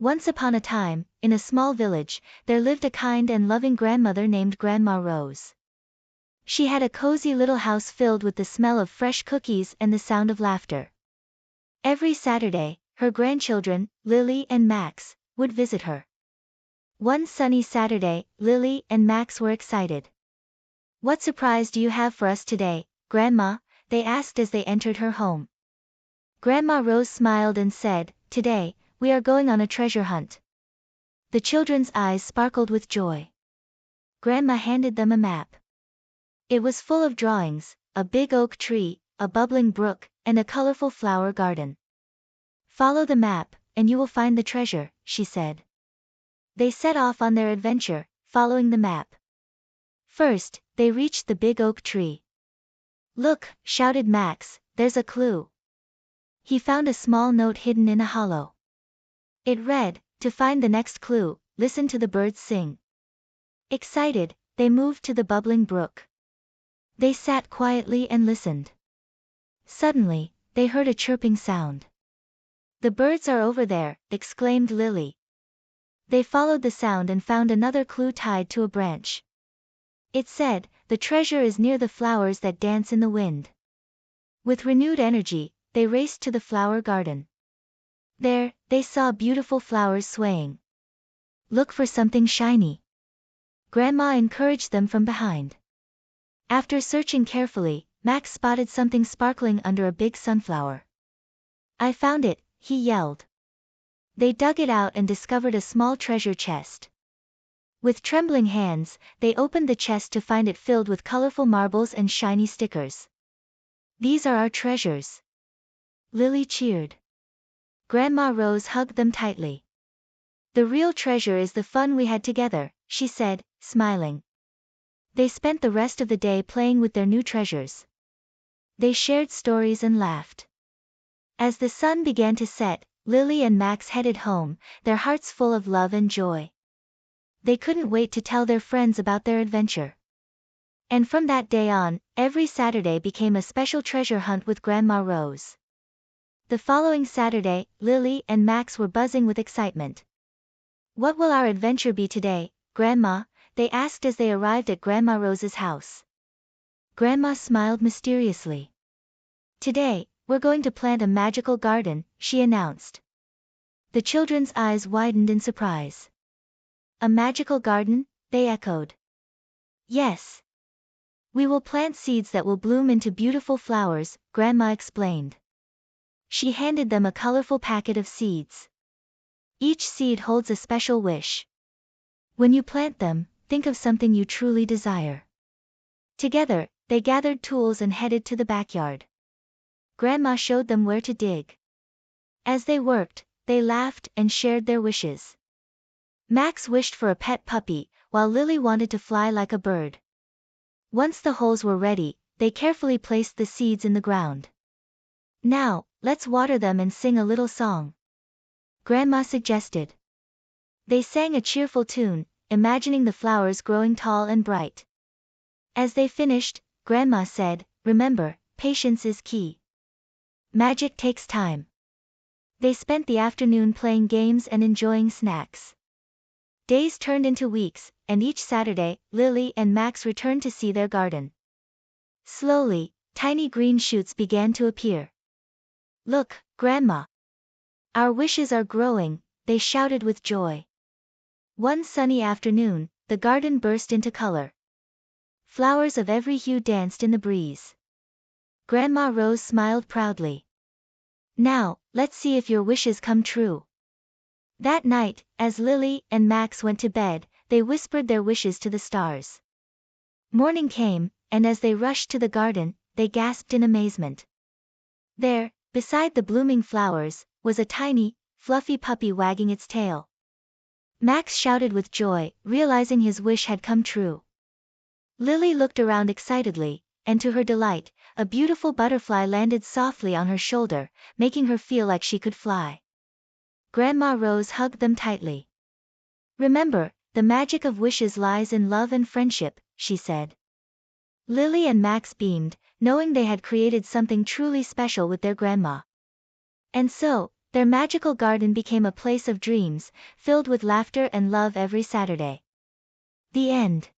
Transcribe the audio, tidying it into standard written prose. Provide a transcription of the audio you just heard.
Once upon a time, in a small village, there lived a kind and loving grandmother named Grandma Rose. She had a cozy little house filled with the smell of fresh cookies and the sound of laughter. Every Saturday, her grandchildren, Lily and Max, would visit her. One sunny Saturday, Lily and Max were excited. "What surprise do you have for us today, Grandma?" they asked as they entered her home. Grandma Rose smiled and said, "Today, we are going on a treasure hunt." The children's eyes sparkled with joy. Grandma handed them a map. It was full of drawings, a big oak tree, a bubbling brook, and a colorful flower garden. "Follow the map, and you will find the treasure," she said. They set off on their adventure, following the map. First, they reached the big oak tree. "Look," shouted Max, "there's a clue." He found a small note hidden in a hollow. It read, "To find the next clue, listen to the birds sing." Excited, they moved to the bubbling brook. They sat quietly and listened. Suddenly, they heard a chirping sound. "The birds are over there," exclaimed Lily. They followed the sound and found another clue tied to a branch. It said, "The treasure is near the flowers that dance in the wind." With renewed energy, they raced to the flower garden. There, they saw beautiful flowers swaying. "Look for something shiny," Grandma encouraged them from behind. After searching carefully, Max spotted something sparkling under a big sunflower. "I found it," he yelled. They dug it out and discovered a small treasure chest. With trembling hands, they opened the chest to find it filled with colorful marbles and shiny stickers. "These are our treasures," Lily cheered. Grandma Rose hugged them tightly. "The real treasure is the fun we had together," she said, smiling. They spent the rest of the day playing with their new treasures. They shared stories and laughed. As the sun began to set, Lily and Max headed home, their hearts full of love and joy. They couldn't wait to tell their friends about their adventure. And from that day on, every Saturday became a special treasure hunt with Grandma Rose. The following Saturday, Lily and Max were buzzing with excitement. "What will our adventure be today, Grandma?" they asked as they arrived at Grandma Rose's house. Grandma smiled mysteriously. "Today, we're going to plant a magical garden," she announced. The children's eyes widened in surprise. "A magical garden?" they echoed. "Yes. We will plant seeds that will bloom into beautiful flowers," Grandma explained. She handed them a colorful packet of seeds. "Each seed holds a special wish. When you plant them, think of something you truly desire." Together, they gathered tools and headed to the backyard. Grandma showed them where to dig. As they worked, they laughed and shared their wishes. Max wished for a pet puppy, while Lily wanted to fly like a bird. Once the holes were ready, they carefully placed the seeds in the ground. "Now, let's water them and sing a little song," Grandma suggested. They sang a cheerful tune, imagining the flowers growing tall and bright. As they finished, Grandma said, "Remember, patience is key. Magic takes time." They spent the afternoon playing games and enjoying snacks. Days turned into weeks, and each Saturday, Lily and Max returned to see their garden. Slowly, tiny green shoots began to appear. "Look, Grandma! Our wishes are growing," they shouted with joy. One sunny afternoon, the garden burst into color. Flowers of every hue danced in the breeze. Grandma Rose smiled proudly. "Now, let's see if your wishes come true." That night, as Lily and Max went to bed, they whispered their wishes to the stars. Morning came, and as they rushed to the garden, they gasped in amazement. There, beside the blooming flowers, was a tiny, fluffy puppy wagging its tail. Max shouted with joy, realizing his wish had come true. Lily looked around excitedly, and to her delight, a beautiful butterfly landed softly on her shoulder, making her feel like she could fly. Grandma Rose hugged them tightly. "Remember, the magic of wishes lies in love and friendship," she said. Lily and Max beamed, knowing they had created something truly special with their grandma. And so, Their magical garden became a place of dreams, filled with laughter and love every Saturday. The end.